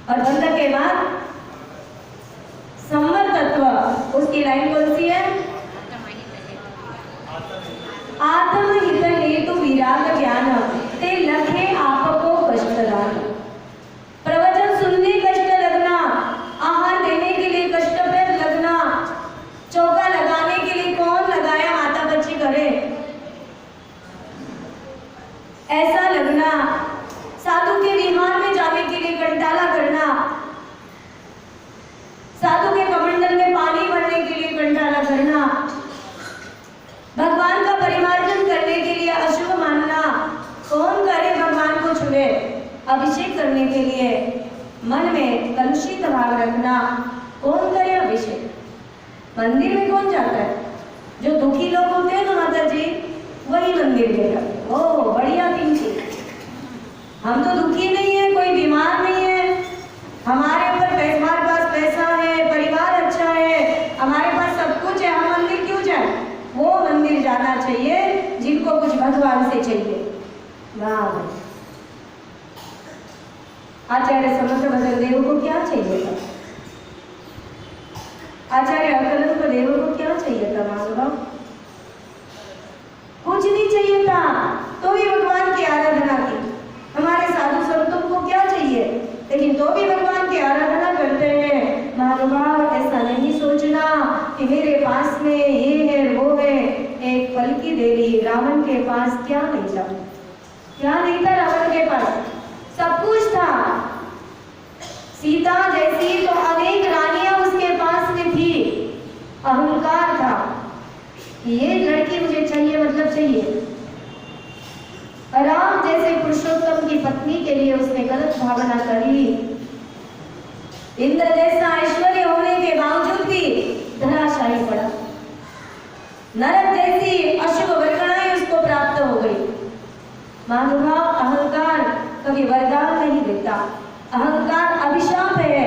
और बंधक के बाद संवर तत्व, उसकी लाइन कौन सी है? आत्महित हेतु विराग ज्ञान ते लखे आपको कष्ट दान। प्रवचन सुनने कष्ट लगना, आहार देने के लिए कष्टप्रद लगना, चौका लगाने के लिए कौन लगाया, माता बच्ची करे ऐसा लगना, साधु के विहार में जाने के लिए कंटाला करना, साधु के कमंडल में पानी भरने के लिए कंटाला करना, भगवान का परिमार्जन करने के लिए अशुभ मानना, कौन करे भगवान को छुए, अभिषेक करने के लिए मन में कलुषित भाव रखना, कौन करे अभिषेक? मंदिर में कौन जाता है? जो दुखी लोग होते हैं ना माता जी, वही मंदिर में जाते। ओ बढ़िया पिंकी, हम तो दुखी नहीं है, कोई बीमार नहीं है, हमारे ऊपर हमारे पास पैसा है, परिवार अच्छा है, हमारे पास सब कुछ है, हम मंदिर क्यों जाए? वो मंदिर जाना चाहिए जिनको कुछ भगवान से चाहिए। वाह, आचार्य समर्थ भजन देव को क्या चाहिए था? आचार्य अकलंक देव को क्या चाहिए था? मानव कुछ नहीं चाहिए था, तो भी भगवान की आराधना की। हमारे साधु संतों को क्या चाहिए, लेकिन तो भी भगवान की आराधना करते हैं। महानुभाव, ऐसा नहीं सोचना कि मेरे पास में ये है वो है। एक पल की देवी, रावण के पास क्या नहीं था? क्या नहीं था रावण के पास? सब कुछ था। सीता जैसी तो अनेक रानियां उसके पास में थी। अहंकार था, ये लड़की मुझे चाहिए मतलब चाहिए। राम जैसे पुरुषोत्तम की पत्नी के लिए उसने गलत भावना करी। इंद्र जैसा ऐश्वर्य होने के बावजूद भी धराशायी पड़ा। नरक जैसी अशुभ वर्गणाएं उसको प्राप्त हो गई। महानुभाव, अहंकार कभी वरदान नहीं देता, अहंकार अभिशाप है।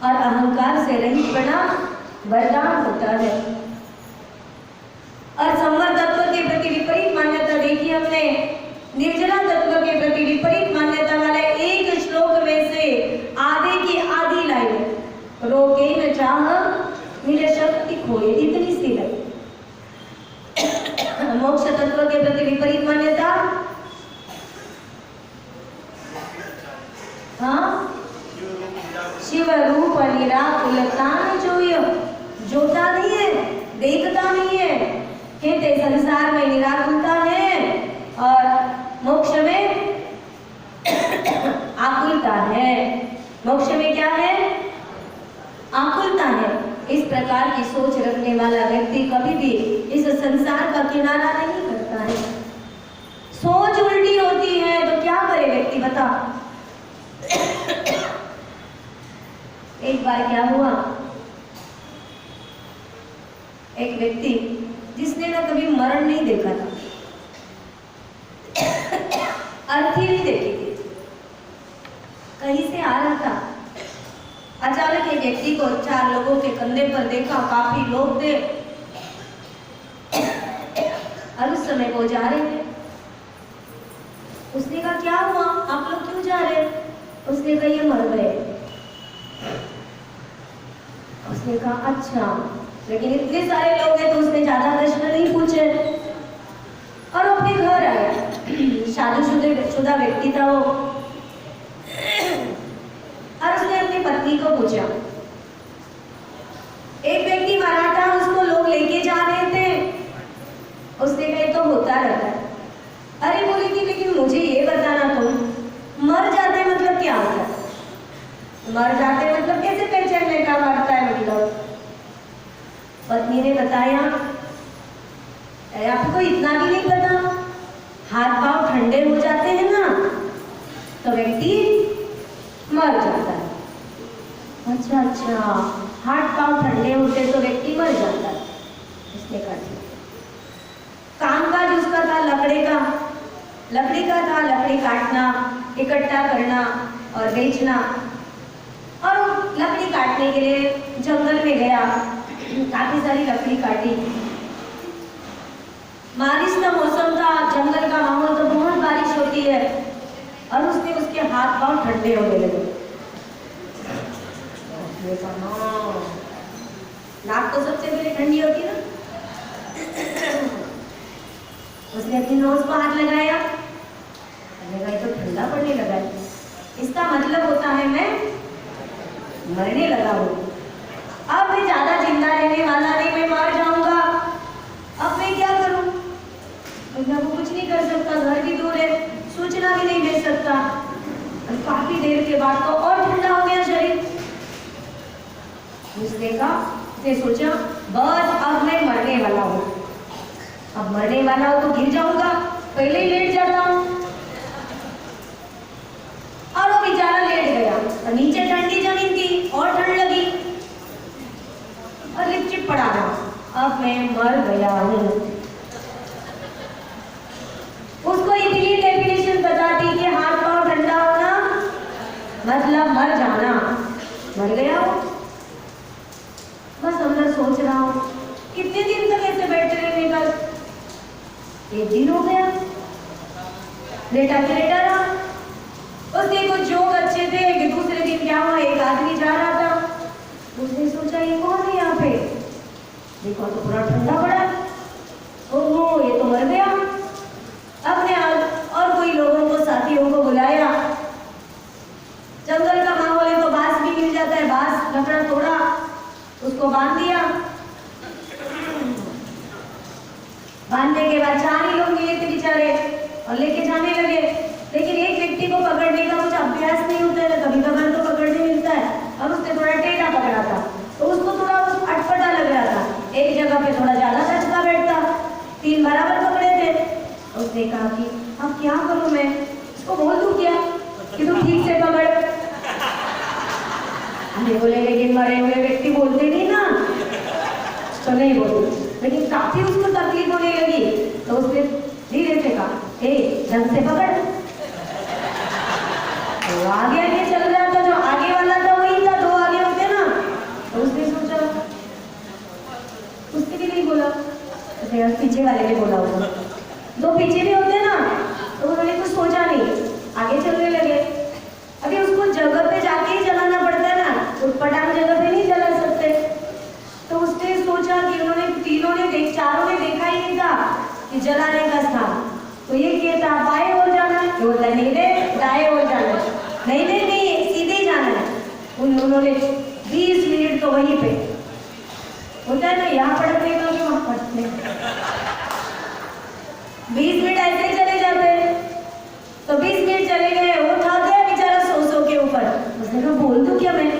और अहंकार से रहित बना वरदान होता है। और संवर तत्व के प्रति विपरीत मान्यता देखी हमने। निर्जला तत्व के प्रति विपरीत मान्यता वाले एक श्लोक में से आधे की आधी लाइन, रोके न चाह मिले शक्ति खोए, इतनी सी है। मोक्ष तत्व के प्रति विपरीत मान्यता, हाँ, शिव रूप निराकुलतान जोता नहीं है, देखता नहीं है। कहते संसार में निराकुलता है और मोक्ष में आकुलता है। मोक्ष में क्या है? आकुलता है। इस प्रकार की सोच रखने वाला व्यक्ति कभी भी इस संसार का किनारा नहीं करता है। सोच उल्टी होती है तो क्या करे व्यक्ति, बता। एक बार क्या हुआ, एक व्यक्ति जिसने ना कभी मरण नहीं देखा था, अर्थी नहीं देखी थी, कहीं से आ रहा था। अचानक एक व्यक्ति को 4 लोगों के कंधे पर देखा, काफी लोग थे और उस समय वो जा रहे थे। उसने कहा क्या हुआ, आप लोग क्यों जा रहे? उसने कहा ये मर गए। उसने कहा अच्छा, लेकिन इतने सारे लोग हैं तो उसने ज्यादा प्रश्न नहीं पूछे और अपने घर आया। शादीशुदा व्यक्ति था वो। और उसने अपनी पत्नी को पूछा, एक व्यक्ति मरा था, उसको लोग लेके जा रहे थे। उसने कहा तो होता रहता है। अरे बोली कि लेकिन मुझे ये बताना, तुम मर जाते मतलब क्या होता है? मर जाते मतलब कैसे पहचानने का मरता है मतलब? पत्नी ने बताया, आपको इतना भी नहीं पता, हाथ पांव ठंडे हो जाते हैं ना तो व्यक्ति मर जाता है। अच्छा अच्छा, हाथ पांव ठंडे होते तो व्यक्ति मर जाता है। उसने कहा कामकाज उसका था लकड़ी का था, लकड़ी काटना, इकट्ठा करना और बेचना। और लकड़ी काटने के लिए जंगल में गया, काफी सारी लकड़ी काटी। बारिश का मौसम था, जंगल का माहौल तो बहुत बारिश होती है। और उसने उसके हाथ पांव ठंडे होने लगे। उसने कहा हाँ, नाक तो सबसे पहले ठंडी होती ना। उसने अपनी नोज को हाथ लगाया, ये तो ठंडा पड़ने लगा है, इसका मतलब होता है मैं मरने लगा हूँ। अब मैं ज्यादा जिंदा रहने वाला नहीं, मैं मर जाऊंगा। अब मैं क्या करूं? मैं वो कुछ नहीं कर सकता, घर भी दूर है, सूचना भी नहीं दे सकता। काफी देर के बाद तो और ठंडा हो गया शरीर। उसने सोचा बस अब मैं मरने वाला हूँ, अब मरने वाला हूँ तो गिर जाऊंगा, पहले ही लेट जाता हूँ। और वो बेचारा लेट गया और नीचे ठंडी जमीन थी और ठंड लगी और लिपचिप पड़ा रहा। अब मैं मर गया हूँ। उसको इतनी डेफिनेशन पता थी कि हाथ पांव ठंडा होना मतलब मर जाना। मर गया हूँ, बस अंदर सोच रहा हूँ कितने दिन तक ऐसे बैठे रहने का। एक दिन हो गया, लेटा के लेटा रहा। उसके कुछ जोक अच्छे थे कि दूसरे दिन क्या हुआ, एक आदमी जा रहा था, उसने सोचा ये कौन है यहाँ पे, देखो तो पूरा ठंडा पड़ा, ओहो ये तो मर गया। अपने और कोई लोगों को, साथियों को बुलाया। जंगल का माहौल है तो बांस भी मिल जाता है, बांस लकड़ा तोड़ा, उसको बांध दिया। बांधने के बाद 4 ही लोग मिले थे बेचारे और लेके जाने लगे। लेकिन एक व्यक्ति को पकड़ने का कुछ अभ्यास नहीं होता है, कभी कभार तो पकड़ने मिलता है, और उसने थोड़ा टेढ़ा पकड़ा था तो उसको थोड़ा अटपटा लग रहा था, एक जगह पे थोड़ा ज्यादा दचका बैठता। 3 बराबर पकड़े थे। उसने कहा कि अब क्या करूं मैं, इसको बोल दूं क्या कि तू ठीक से पकड़। हमें बोले लेकिन मरे हुए व्यक्ति बोलते नहीं ना, तो नहीं बोलते। लेकिन काफी उसको तकलीफ होने लगी तो उसने धीरे से कहा ढंग से पकड़। तो आगे आगे चल रहा था, जो आगे वाला था वही था, 2 आगे होते ना। तो उसने सोचा, उसने भी नहीं बोला, उसने पीछे वाले ने बोला होगा, 2 पीछे भी होते ना। तो उन्होंने कुछ सोचा नहीं, आगे चलने लगे। अभी उसको जगह पे जाके ही जलाना पड़ता है ना, उठपटांग जगह पे नहीं जला सकते। तो उसने सोचा कि उन्होंने चारों ने देखा ही नहीं था कि जलाने का स्थान। तो ये क्या था, बाएं ओर जाना है, तो बोलता नहीं रे दाएं ओर जाना है, नहीं सीधे ही जाना है। उन्होंने 20 मिनट तो वहीं पे, होता है ना यहाँ पढ़ने का कि वहाँ पढ़ने, 20 मिनट ऐसे चले जाते। तो 20 मिनट चले गए, वो थक गया बेचारा सो के ऊपर। उसने कहा बोल दूं क्या मैं,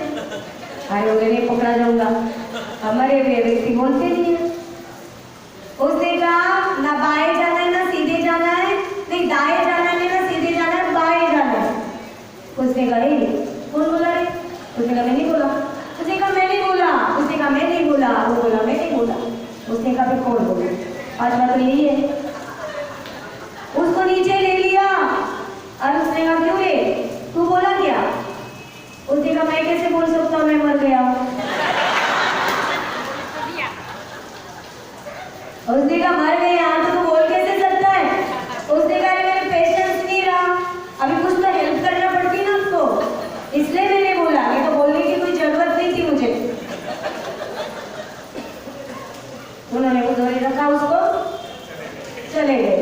अरे नहीं पकड़ा जाऊंगा, हमारे व्यक्ति बोलते नहीं है। उसने कहा ना बाएं जाना है ना सीधे जाना है, नहीं दाएं जाना है ना सीधे जाना है, बाएं जाना है। उसने कहा कौन बोला रे? उसने कहा मैं नहीं बोला। उसने कहा मैं नहीं बोला। उसने कहा मैं नहीं बोला। वो बोला मैं नहीं बोला। उसने कहा फिर कौन बोला? पांचवा तो यही है। उसको नीचे ले लिया और उसने कहा क्यों रे, तू बोला क्या? उसने कहा मैं कैसे बोल सकता हूँ, मैं मर गया। उसने कहा मर गए यहाँ तो तू बोल कैसे सकता है? उसने कहा मेरे पेशेंस नहीं रहा, अभी कुछ तो हेल्प करना पड़ती ना उसको, इसलिए मैंने बोला, नहीं तो बोलने की कोई जरूरत नहीं थी मुझे। उन्होंने उधर ही रखा उसको, चले गए।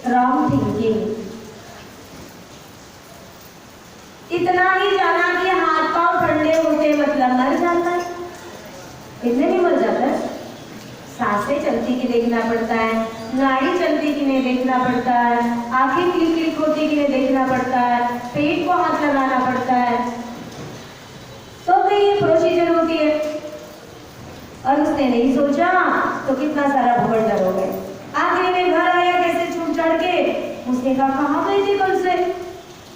Wrong thinking. इतना ही जाना कि हाथ पांव ठंडे होते मतलब मर जाता है, इतने नहीं मर जाता है। सांसें चलती कि देखना पड़ता है, नाड़ी चलती कि नहीं देखना पड़ता है, आंखें क्लिक क्लिक होती कि नहीं देखना पड़ता है, पेट को हाथ लगाना पड़ता है, तो भी ये प्रोसीजर होती है। और उसने नहीं सोचा तो कितना सारा भगड़दड़ हो गए। आखिर में घर आया कैसे छूट चढ़ के, उसने कहा कहाँ गई थी कल से,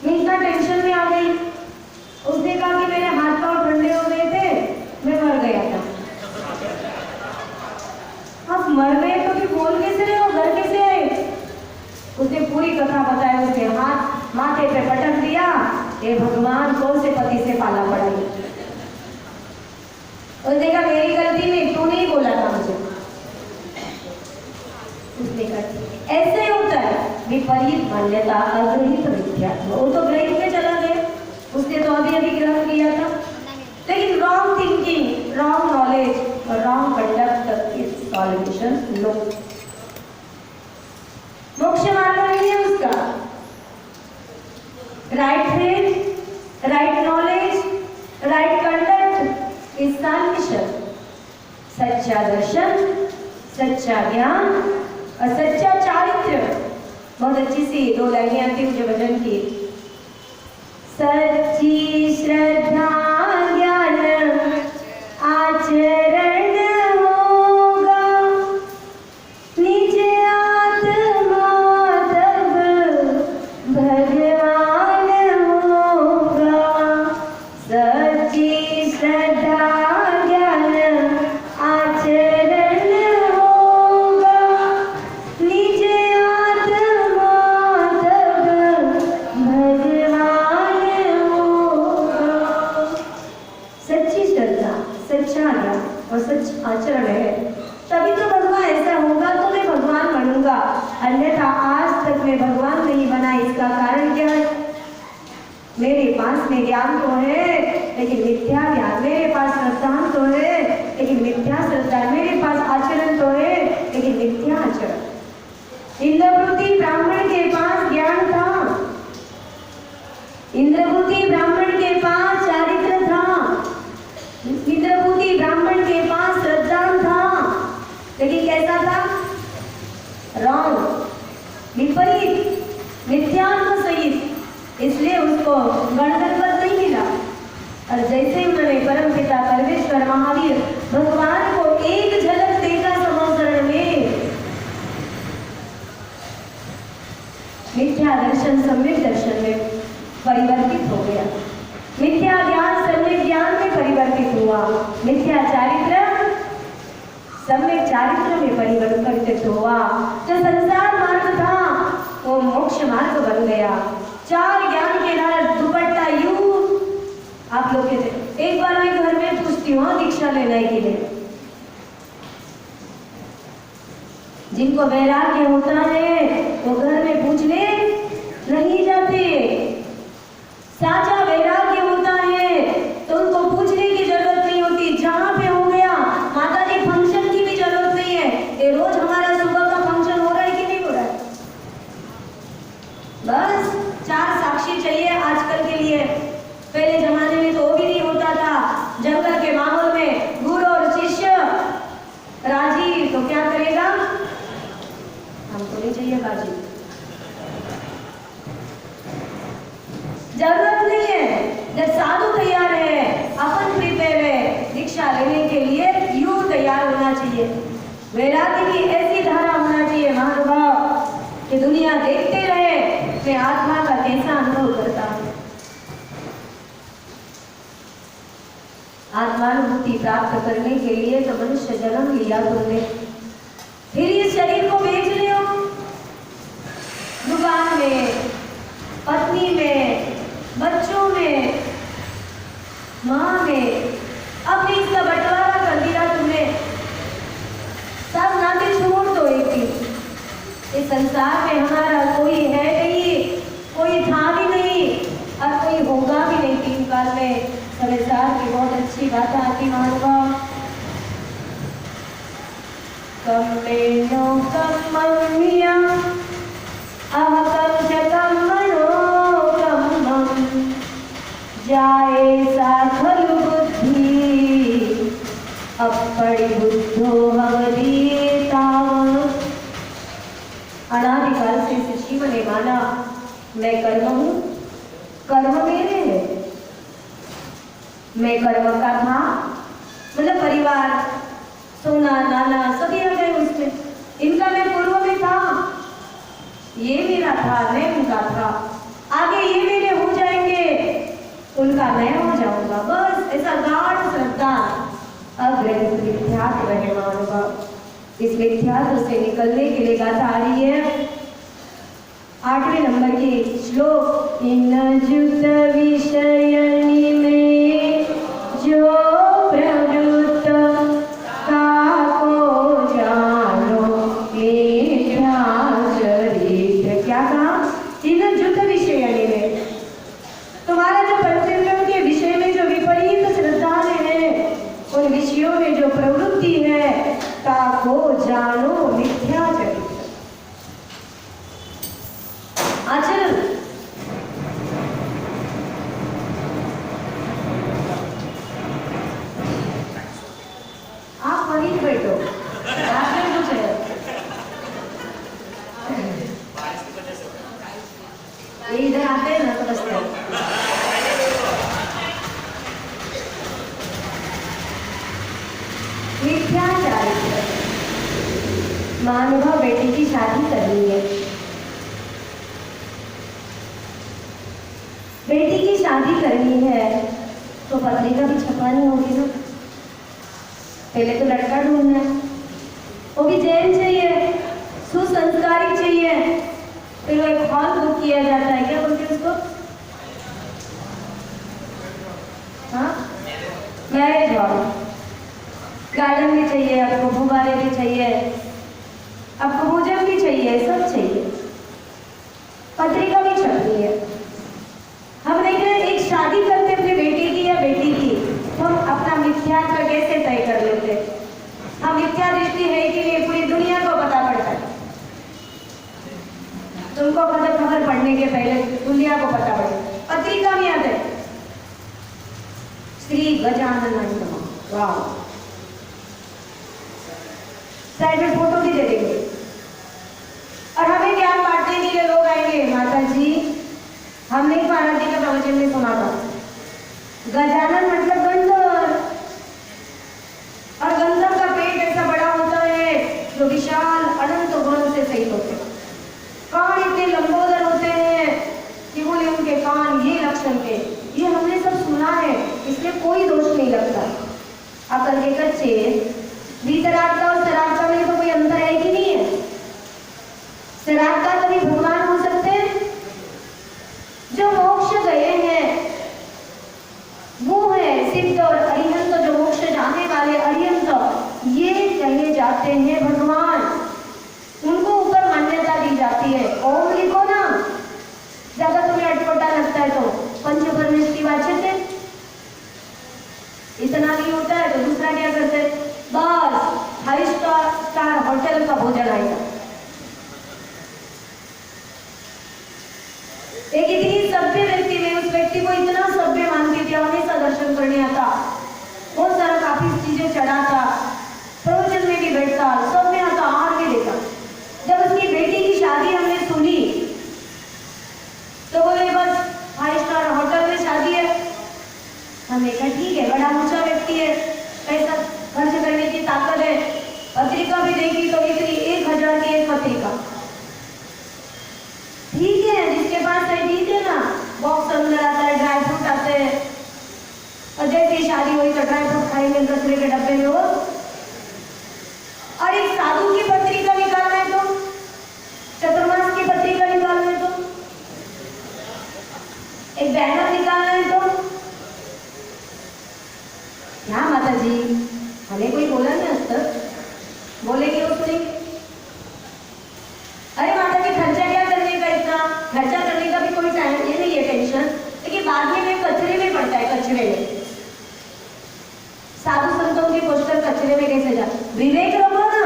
मैं इतना टेंशन में आ गई। उसने कहा कि मेरे हाथ पांव ठंडे हो गए थे, मैं मर गया था। आप मर गए तो फिर बोल कैसे रहे हो, घर कैसे आए? उसने पूरी कथा बताई। उसने हाथ माथे पे पटक दिया, ये भगवान कौन से पति से पाला पड़ा है। उसने कहा मेरी गलती नहीं, तू नहीं बोला था मुझे। उसने कहा ऐसे ही होता है, विपरीत मान्यता, अग्रहित मिथ्यात्व। वो तो ग्रहित में चला गया, उसने तो अभी ग्रहण किया था। लेकिन रॉन्ग थिंकिंग, रॉन्ग नॉलेज और wrong conduct is solution no. मोक्ष मार्ग नहीं है उसका। Right faith, right knowledge, right conduct is solution. सच्चा दर्शन, सच्चा ज्ञान और सच्चा चारित्र। बहुत अच्छी सी दो लाइनें आती मुझे भजन की। सच्ची श्रद्धा ज्ञान आचरण होगा, निज आत्मा तब भगवान होगा। सच्ची श्रद्धा ज्ञान आचरण होगा, निज आत्मा तब भगवान होगा। सच्ची श्रद्धा, सच्चा ज्ञान और सच आचरण है, तभी तो भगवान ऐसा होगा तो मैं भगवान बनूंगा, अन्यथा आज तक मैं भगवान नहीं बना। इसका कारण क्या है? मेरे पास में ज्ञान तो है लेकिन मिथ्या ज्ञान, मेरे पास श्रद्धा तो है लेकिन मिथ्या श्रद्धा, मेरे पास आचरण तो है लेकिन मिथ्या आचरण। इंद्रभूति ब्राह्मण के पास ज्ञान था, इंद्रभूति ब्राह्मण के पास चारित्र था, इंद्रभूति ब्राह्मण के पास श्रद्धा था, लेकिन कैसा था? रॉन्ग, विपरीत, मिथ्यात्व सहित। इसलिए उसको गणधर पद नहीं मिला। और जैसे उन्होंने परम पिता परमेश्वर महावीर भगवान को एक झलक देखा समुद्र में, मिथ्या दर्शन सम्यक दर्शन में परिवर्तित हो गया, मिथ्या ज्ञान सम्यक ज्ञान में परिवर्तित हुआ, मिथ्या चारित्र सम्यक चारित्र में परिवर्तित हुआ। जो संसार मार्ग था वो मोक्ष मार्ग बन गया। चार ज्ञान के नाल दुपट्टा यूं आप लोग कहते। एक बार मैं घर में पूछती हूँ दीक्षा लेने के लिए, जिनको वैराग्य होता है वो घर में पूछने नहीं जाते। साचा वैराग्य होता है तो उनको पूछने की जरूरत नहीं होती। जहाँ पे हो गया माता जी फंक्शन की भी जरूरत नहीं है। ये रोज हमारा सुबह का फंक्शन हो रहा है कि नहीं हो रहा है? बस चार साक्षी चाहिए आजकल के लिए। पहले जमाने में तो वो भी नहीं होता था। जंगल के माहौल में गुरु और शिष्य राजी तो क्या करेगा? हमको नहीं चाहिए बाजी, जरूरत नहीं है। जब साधु तैयार है, अपन प्रिपेयर है, दीक्षा लेने के लिए यूं तैयार होना चाहिए। वैराग्य की ऐसी धारा होना चाहिए महानुभाव कि दुनिया देखते रहे मैं आत्मा का कैसा अनुभव करता हूँ। आत्मानुभूति प्राप्त करने के लिए तो मनुष्य जन्म लिया तुमने, फिर इस शरीर को बेच लियो। दुकान में, पत्नी में, बच्चों में, माँ में, अब इसका बंटवारा कर दिया तुमने। सब नाते छोड़ दो एक दिन। इस संसार में हमारा कोई है नहीं, कोई था भी नहीं और कोई होगा भी नहीं। तीन काल में संसार की बहुत अच्छी बात आती महानुभाव। कम्मेनो कम्मन्या अहकं च कम्मनो कम्मं जाये सा खलु बुद्धि अपरिबुद्धो भवति तावत्। अनादिकाल से शिव ने माना मैं कर्म हूँ, कर्म मेरे है। मैं कर्म का था, मतलब परिवार, सोना नाना सभी आ गए उसमें। इनका मैं पूर्व में था, ये मेरा था, मैं उनका था। आगे ये मेरे हो जाएंगे, उनका मैं हो जाऊंगा। बस ऐसा गाढ़ श्रद्धा अग्रहित मिथ्यात्व है महानुभाव। इस मिथ्यात्व से निकलने के लिए गाथा आ रही है 8वें नंबर की श्लोक। इन जुत विषयनि में जो प्रवृत्त ताको जानो मिथ्या चरित। क्या कहा? ये इधर आते हैं ना तो बचते हैं। मिथ्या चारित्र। महानुभाव बेटी की शादी करनी है, बेटी की शादी करनी है तो पत्रिका भी छपानी होगी ना। पहले तो लड़का ढूंढना है, वो भी जैन चाहिए, सुसंस्कारी चाहिए। फिर वो एक हॉल बुक किया जाता है, क्या बोलते हैं उसको, हाँ, मैरिज हॉल। गार्डन भी चाहिए आपको, फुब्बारे भी चाहिए आपको, भोजन भी चाहिए, सब चाहिए, पत्रिका भी छपनी है। हम देख रहे हैं एक शादी करते अपने बेटे की या बेटी की, तो हम अपना मिथ्यात्व कैसे तय कर लेते हैं। हम मिथ्या दृष्टि है कि नहीं पूरी दुनिया को पता पड़ता है। तुमको खबर पढ़ने के पहले दुनिया को पता पड़े। पत्रिका में आते श्री गजानन, वाह, साइड में फोटो भी दे देंगे और हमें ज्ञान बांटने के लिए लोग आएंगे। माता जी, हमने महाराज जी के प्रवचन में सुना था, गजानन मतलब गंधर्व, और गंधर्व का पेट ऐसा बड़ा होता है जो विशाल अनंत गुण से सहित होते हैं। कान इतने लंबोदर होते हैं कि बोले उनके कान ये लक्षण के, ये हमने सब सुना है, इसमें कोई दोष नहीं लगता। अकल के कच्चे, भीतर आत्मा और शरारता में तो कोई अंतर है कि नहीं है। शरारता कभी भगवान हो सकते हैं, जो मोक्ष गए हैं वो है सिद्ध और अरिहंत, जो मोक्ष जाने वाले अरिहंत ये कहे जाते हैं भगवान, उनको ऊपर मान्यता दी जाती है। ओम लिखो ना, ज्यादा तुम्हें अटपटा लगता है तो पंच परमेष्टि वाचक है, इतना नहीं होता है तो दूसरा क्या करते हैं, बस 5 स्टार होटल का भोजन आएगा। एक इतनी सभ्य व्यक्ति में, उस व्यक्ति को इतना सभ्य मानती थी, हमेशा दर्शन करने आता, बहुत सारा काफी चीजें चढ़ाता, प्रवचन में भी बैठता, सब में आता, आहार भी देता। जब उसकी बेटी की शादी हमने सुनी तो बोले बस 5 स्टार होटल में शादी है। हमने कहा ठीक है, बड़ा ऊंचा व्यक्ति है, पैसा खर्च करने की ताकत है। पत्रिका भी देखी तो इतनी 1000 की एक पत्रिका, ठीक है, जिसके पास है ठीक है ना, बॉक्स अंदर आता है, ड्राई फ्रूट आते हैं, और जैसे शादी हुई तो ड्राई फ्रूट खाएंगे कचरे के डब्बे में वो। और एक साधु की पत्रिका निकालना है तो, चतुर्मास की पत्रिका निकालना है तो, एक बैनर निकालना है तो, क्या माता जी हमें कोई बोला नहीं आज तक, बोलेंगे वो सुनेंगे। अरे माता जी खर्चा क्या करने का, इतना खर्चा करने का भी कोई टाइम ये नहीं है, टेंशन, लेकिन बाद में कचरे में पड़ता है, कचरे में। साधु संतों के पोस्टर कचरे में कैसे जा, विवेक रखो ना,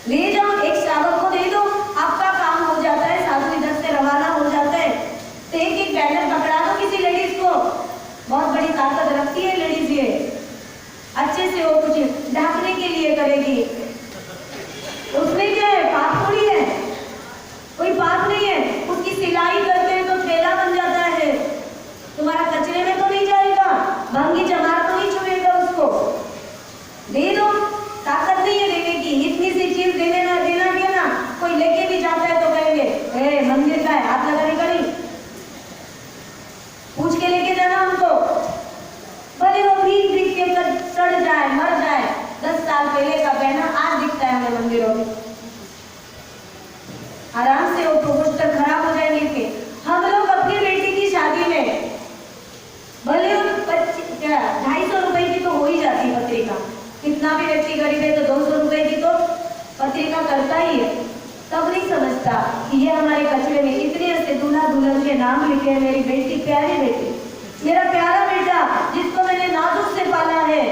ले जाओ, एक श्रावक को दे दो, आपका काम हो जाता है, साधु इधर से रवाना हो जाता है। तो एक बैनर पकड़ा दो किसी लेडीज को, बहुत बड़ी ताकत रखती है लेडीज, ये अच्छे से वो कुछ ढांकने के लिए करेगी, उसमें क्या है, पाप थोड़ी है, कोई पाप नहीं है। उसकी सिलाई करते हैं तो थैला बन जाता है, तुम्हारा कचरे में तो नहीं जाएगा, भंगी जमार तो नहीं छुएगा उसको। दे दो, ताकत नहीं है देने की, इतनी सी चीज देना क्या ना, कोई लेके भी जाता है तो कहेंगे मंदिर का है, हाथ लगाने का नहीं, पूछ के लेके जाना हमको, भले वो भीख के सड़ जाए, मर जाए। 10 साल पहले का पहना आज दिखता है हमें मंदिरों में, आराम से वो पोस्टर खराब हो जाएंगे के। हम लोग अपनी बेटी की शादी में भले 250 रुपए की तो हो ही जाती है पत्रिका, कितना भी व्यक्ति गरीब है तो 200 रुपए की तो पत्रिका करता ही है, तब नहीं समझता कि ये हमारे कचरे में इतने से दूल्हा दुल्हन के नाम लिखे हैं, मेरी बेटी, प्यारी बेटी, मेरा प्यारा बेटा जिसको मैंने नाजुक से पाला है,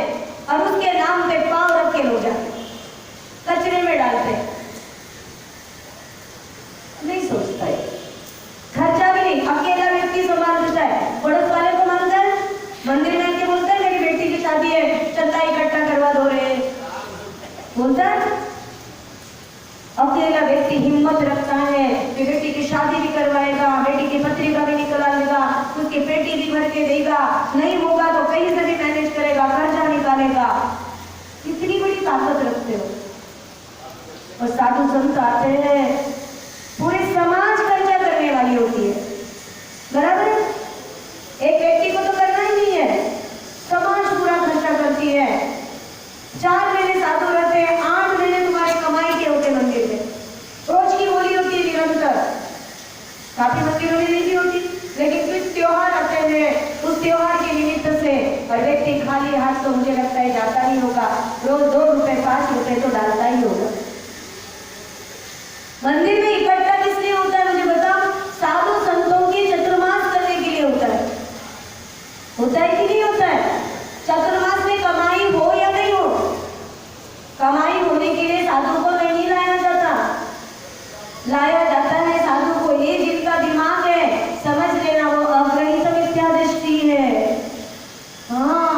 और उसके नाम पे पाव रख के लो जाते, कचरे में डालते, नहीं सोचता है। खर्चा भी नहीं, अकेला व्यक्ति संभाल देता है, पड़ोस वाले को मांगता है, मंदिर में आके बोलता है मेरी बेटी की शादी है, चंदा इकट्ठा करवा दो रे, बोलता है। अकेला व्यक्ति हिम्मत रखता है कि बेटी की शादी भी करवाएगा, बेटी और साधु संत आते हैं, पूरे समाज खर्चा करने वाली होती है, बराबर है? एक व्यक्ति को तो करना ही नहीं है, समाज पूरा खर्चा करती है। 4 महीने साधु रहते हैं, 8 महीने तुम्हारे कमाई के होते मंदिर में, रोज की बोली होती है निरंतर। काफी मंदिरों में नहीं होती, लेकिन कुछ त्योहार आते हैं, उस त्योहार के निमित्त से हर व्यक्ति खाली हाथ तो मुझे लगता है जाता ही होगा, रोज 2 रुपए 5 रुपए तो डालता ही होगा। मंदिर में इकट्ठा किस लिए होता है मुझे बताओ? साधु संतों की चतुर्मास करने के लिए होता है कि नहीं होता है? चतुर्मास में कमाई हो या नहीं हो, कमाई होने के लिए साधु को नहीं लाया जाता, लाया जाता है साधु को। ये जिनका दिमाग है समझ लेना, वो अग्रहित मिथ्या दृष्टि है। हाँ,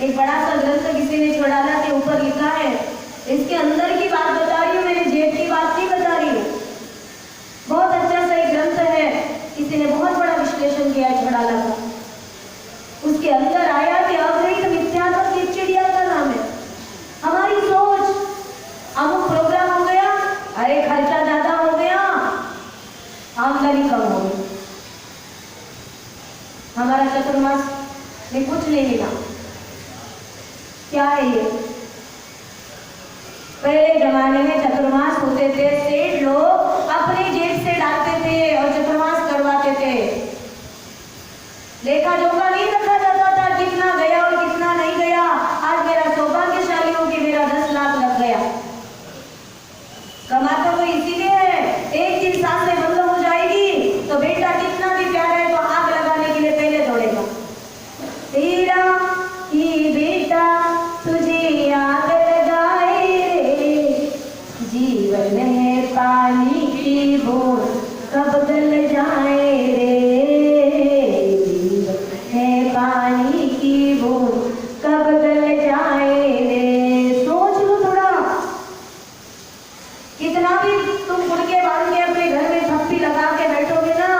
एक बड़ा सा ग्रंथ किसी ने छोड़ाला के ऊपर लिखा है, इसके अंदर की बात बता रही हूँ, मेरे जेब की बात नहीं बता रही हूँ। बहुत अच्छा सा एक ग्रंथ है, किसी ने बहुत बड़ा विश्लेषण किया है छोड़ाला का। उसके अंदर आया कि अग्रहित मिथ्या चिड़िया का नाम है। हमारी सोच, अमुक प्रोग्राम हो गया, अरे खर्चा ज्यादा हो गया, आमदनी कम हो गई, हमारा चतुर्मास में कुछ नहीं मिला। क्या है ये? पहले जमाने में चतुर्मास होते थे, सेठ लोग अपनी जेब से डालते थे और चतुर्मास करवाते थे। लेखा जोखा नहीं रखा जाता था कितना गया और कितना नहीं गया। आज मेरा सौभाग्यशाली हो कि मेरा 10 लाख लग गया। कमाता तो इसीलिए है, एक दिन सांसें बंद हो जाएगी तो बेटा कितना भी प्यारा है तो आग लगाने के लिए पहले दौड़ेगा। तेरा ही बेटा तुझे आग लगाए रे, जीवन है पानी की बूंद कब गल जाए रे, जीवन है पानी की बूंद कब गल जाए रे। सोच लो थोड़ा, कितना भी तुम गुड़के बांध के अपने घर में थप्पी लगा के बैठोगे ना,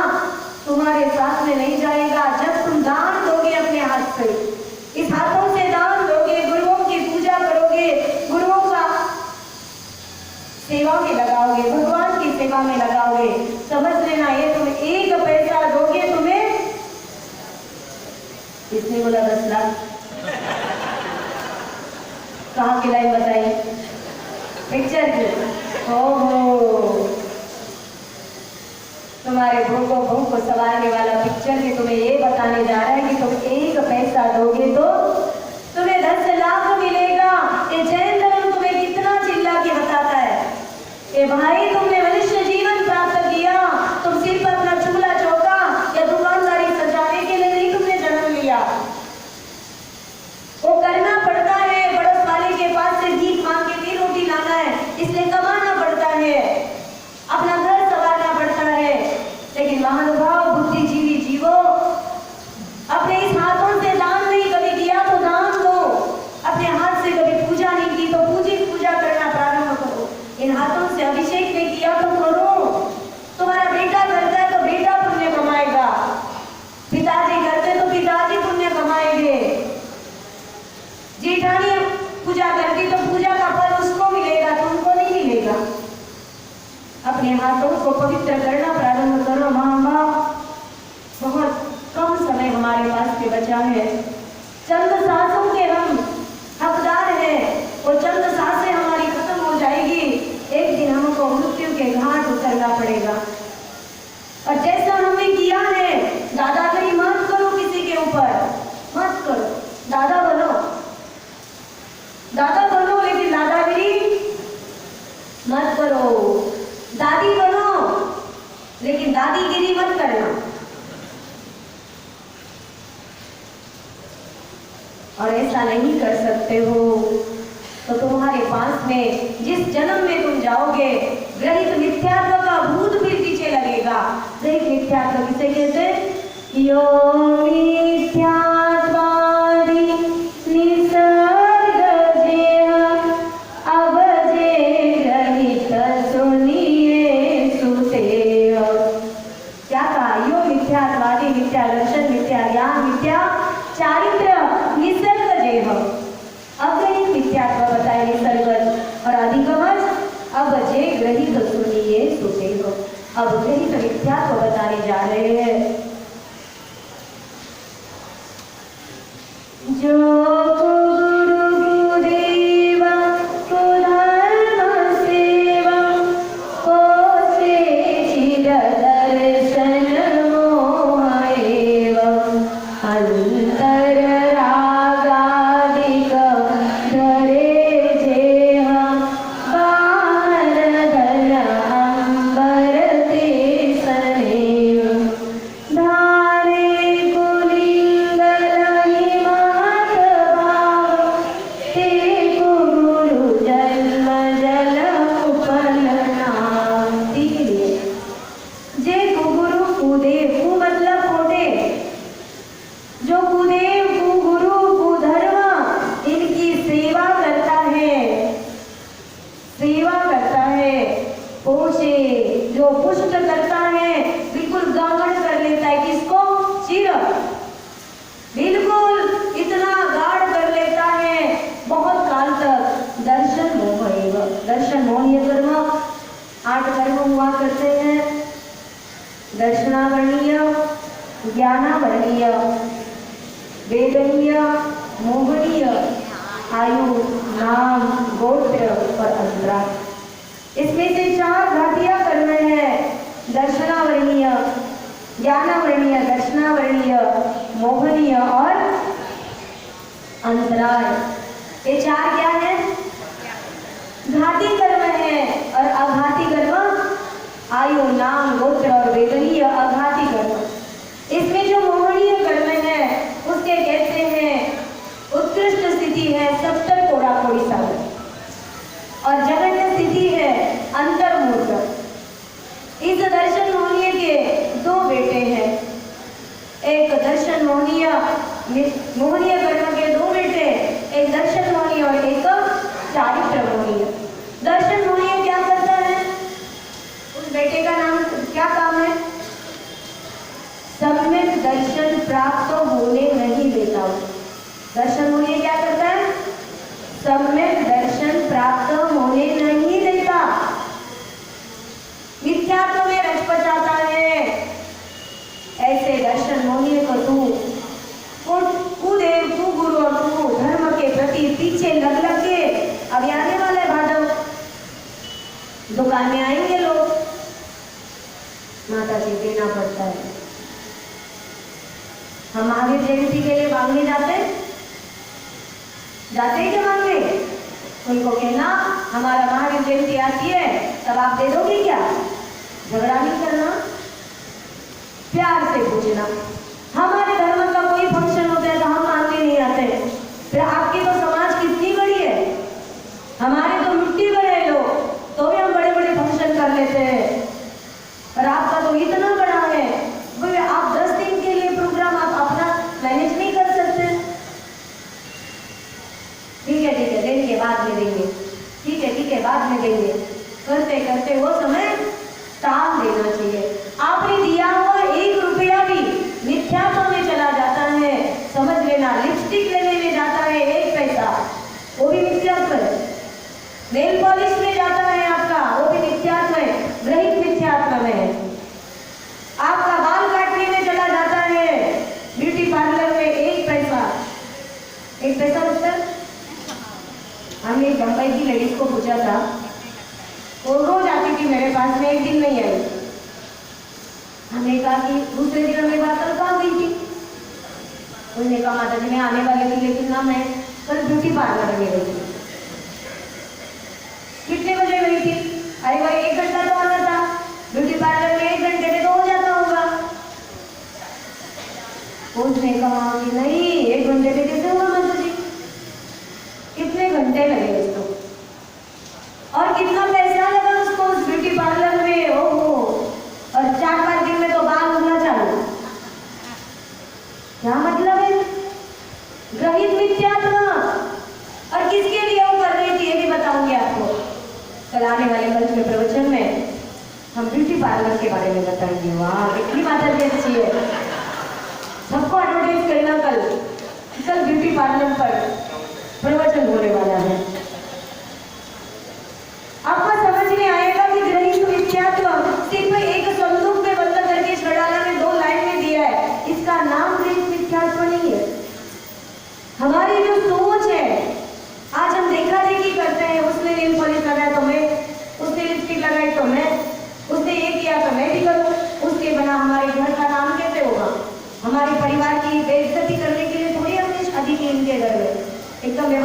तुम्हारे साथ में नहीं जाएगा। जब तुम दान दोगे अपने हाथ से, इस हाथों से दान दोगे, गुरुओं की पूजा करोगे, गुरुओं का सेवा में लगाओगे, भगवान की सेवा में लगाओगे, समझ लेना ये तुम 1 पैसा दोगे तुम्हें, इसने बोला 10 लाख। कहाँ की लाइन बताइए? पिक्चर की। ओहो, तुम्हारे भूख को सवारने वाला पिक्चर भी तुम्हें ये बताने जा रहा है कि तुम 1 पैसा दोगे तो तुम्हें 10 लाख मिलेगा। ये जैन धर्म तुम्हें कितना चिल्ला के बताता है, ए भाई तुमने मनुष्य जीवन प्राप्त किया, तुम सिर्फ अपना चूल्हा चौका या दुकानदारी सजाने के लिए नहीं तुमने जन्म लिया। वो करना पड़ता है, पड़ोस वाले के पास से भीख मांग के भी रोटी लाना है, इसलिए कमाना पड़ता है, अपना घर संवारना पड़ता है। लेकिन महानुभाव बुद्धिजीवी जीवो, अपने इस हाथों से दान नहीं कभी किया तो दान दो, अपने हाथ से कभी पूजा नहीं की तो पूजा करना प्रारंभ करो, इन हाथों से अभिषेक नहीं किया तो करो। तुम्हारा बेटा करता है तो बेटा पुण्य कमाएगा, पिताजी करते तो पिताजी पुण्य कमाएंगे, जेठानी पूजा करती तो पूजा का फल उसको मिलेगा, तुमको नहीं मिलेगा। अपने हाथों को पवित्र करना प्रारंभ करो। माँ बाप, बहुत कम समय हमारे पास के बचा है, चंद सांसों के हम हकदार हैं, वो चंद सांसें हमारी खत्म हो जाएगी, एक दिन हमको मृत्यु के घाट उतरना पड़ेगा। और जैसा हमने किया है, दादागिरी मत करो किसी के ऊपर, मत करो। दादा बनो लेकिन दादागिरी मत करो, दादी बनो लेकिन दादीगिरी मत करना। और ऐसा नहीं कर सकते हो तो तुम्हारे पास में जिस जन्म में तुम जाओगे, ग्रहित मिथ्यात्व का भूत फिर पीछे लगेगा। ग्रहित मिथ्यात्व किसे कहते हैं? यो मिथ्यात्वादि निसर्ग जेह, अब जे ग्रहित सुनिए सुतेय। क्या कहा? यो मिथ्यात्वादि, मिथ्या दर्शन, मिथ्या ज्ञान, मिथ्या चारित्र, निसर्ग जेह। अग्रहित मिथ्यात्व बताए निसर्ग और अधिगम अब गृहित मिथ्यात्व बताने जा रहे हैं। जो दर्शनावर्णीय, ज्ञानावर्णीय, वेदनीय, मोहनीय, आयु, नाम, गोत्र और अंतरा। इसमें से 4 घाटियां कर्म है। दर्शनावर्णीय, ज्ञानावर्णीय, दर्शनावर्णीय, मोहनीय और अंतराय। ये 4 क्या है? घाटी कर्म है। और अघाती कर्म आयु, नाम, गोत्र और वेदनीय अघाती कर्म। इसमें जो मोहनीय कर्म है उसके कहते हैं उत्कृष्ट स्थिति है सप्तर कोड़ा कोड़ी सागर, और जगन्य स्थिति है अंतर्मूर्त। इस दर्शन मोहनीय के 2 बेटे हैं। एक दर्शन मोहनीय कर्म के 2 बेटे, एक दर्शन मोहनीय और एक चारित्र मोहनीय। दर्शन मोहनीय क्या करता है? उस बेटे का नाम क्या काम है? सम्यक दर्शन प्राप्त होने नहीं देता। दर्शन मोहनीय क्या करता है? सम्यक दर्शन प्राप्त होने नहीं देता, मिथ्यात्व में रच पचाता है। ऐसे दर्शन मोहनीय को तू देव, तू गुरु और तू धर्म के प्रति पीछे लग के, अभी आने वाले भादव दुकान में आएंगे लोग, माता जी देना पड़ता है। हम महावीर जयंती के लिए मांगने जाते हैं क्या मांगने? उनको कहना हमारा महावीर जयंती आती है, तब आप दे दोगे क्या? झगड़ा नहीं करना, प्यार से पूछना। हमारे धर्म का कोई फंक्शन होता है तो हम मानने नहीं आते, फिर आपकी तो समाज कितनी बड़ी है, हमारे तो मिट्टी बड़े लोग, तो भी हम बड़े बड़े फंक्शन कर लेते हैं, और आपका तो इतना बड़ा है, बोले आप 10 दिन के लिए प्रोग्राम आप अपना मैनेज नहीं कर सकते? ठीक है देंगे, बाद में देंगे, ठीक है बाद में देंगे, करते करते वो समय टाल देना चाहिए। आपने दिया हुआ 1 रुपया भी मिथ्यात्व में चला जाता है, समझ लेना। लिपस्टिक लेने में जाता है 1 पैसा, वो भी मिथ्यात्व है। नेल पॉलिश में जाता है आपका, वो भी मिथ्यात्व है, ग्रहित मिथ्यात्व में है। आपका बाल काटने में चला जाता है ब्यूटी पार्लर में 1 पैसा, 1 पैसा लगता है। हमने बम्बई की लेडीज को पूछा था, वो रोज आती थी मेरे पास में, एक दिन नहीं आई। हमने कहा कि दूसरे दिन हमें बात कर कहाँ गई थी? उन्होंने कहा माता जी मैं आने वाली थी, लेकिन ना मैं कल ब्यूटी पार्लर में गई थी। कितने बजे गई थी? अरे भाई 1 घंटा तो आना था, ब्यूटी पार्लर में 1 घंटे में तो हो जाता होगा। उसने कहा कि नहीं 1 घंटे में कैसे होगा माता जी, कितने घंटे लगे उसको और कितना पैसा लगा उसको उस ब्यूटी पार्लर में। ओहो, और 4-5 दिन में तो बाल उगना चालू। क्या मतलब है? ग्रहित मिथ्यात्व। और किसके लिए वो कर रही थी ये भी बताऊंगी आपको। कल आने वाले मंच में प्रवचन में हम ब्यूटी पार्लर के बारे में बताएंगे। वाह कितनी माता जी अच्छी है, सबको एडवर्टाइज करना। कल ब्यूटी पार्लर पर प्रवचन होने वाला है। आपको समझ में आएगा कि ग्रहित मिथ्यात्व सिर्फ एक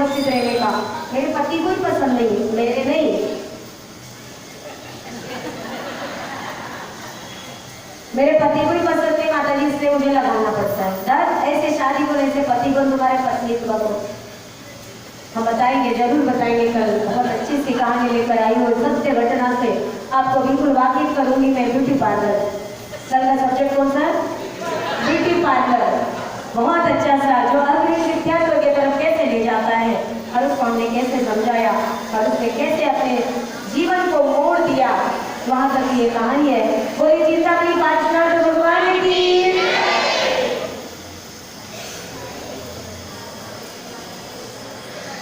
व्यवस्थित रहने का। मेरे पति को ही पसंद नहीं, मेरे नहीं, मेरे पति को ही पसंद नहीं माता जी, इसलिए मुझे लगाना पड़ता है। दर्द ऐसे शादी को, ऐसे पति को, तुम्हारे पत्नीत्व को हम बताएंगे, जरूर बताएंगे। कल बहुत अच्छी सी कहानी लेकर आई हूँ, सत्य घटना से आपको बिल्कुल वाकिफ करूंगी मैं। ब्यूटी पार्लर, कल का सब्जेक्ट कौन सा? Beauty parlour. बहुत अच्छा सा, जो अग्नि विद्यार्थियों की तरफ कैसे ले जाता है, और उसको हमने कैसे समझाया, और उसने कैसे अपने जीवन को मोड़ दिया, वहाँ तक ये कहानी है। बोली चिंता की बात